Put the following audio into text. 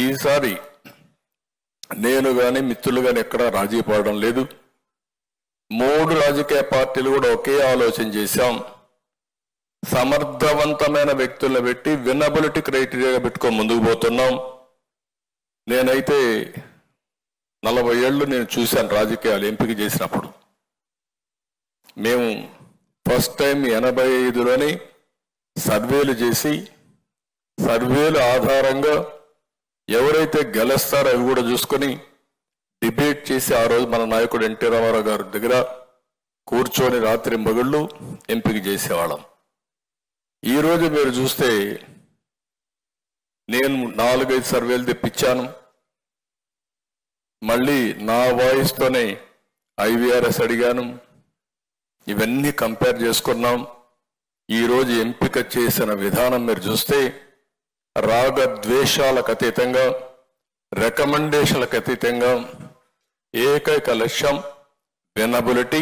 ఈసారి నేను కానీ మిత్రులు కానీ ఎక్కడా రాజీ పడడం లేదు. 3 రాజకీయ పార్టీలు కూడా ఒకే ఆలోచన చేశాం. సమర్థవంతమైన వ్యక్తులను పెట్టి వినబిలిటీ క్రైటీరియా పెట్టుకొని ముందుకు పోతున్నాం. నేనైతే 40 ఏళ్ళు నేను చూశాను రాజకీయాలు ఎంపిక చేసినప్పుడు. మేము ఫస్ట్ టైం 85లోనే సర్వేలు చేసి సర్వేల ఆధారంగా ఎవరైతే గెలుస్తారో అవి కూడా చూసుకొని డిబేట్ చేసి ఆ రోజు మన నాయకుడు ఎన్టీ రామారావు గారి దగ్గర కూర్చొని రాత్రి మగుళ్ళు ఎంపిక చేసేవాళ్ళం. ఈరోజు మీరు చూస్తే నేను 4-5 సర్వేలు తెప్పించాను. మళ్ళీ నా వాయిస్తోనే IVRS అడిగాను. ఇవన్నీ కంపేర్ చేసుకున్నాం. ఈరోజు ఎంపిక చేసిన విధానం మీరు చూస్తే రాగద్వేషాలకు అతీతంగా, రికమెండేషన్లకు అతీతంగా ఏకైక లక్ష్యం వినబిలిటీ,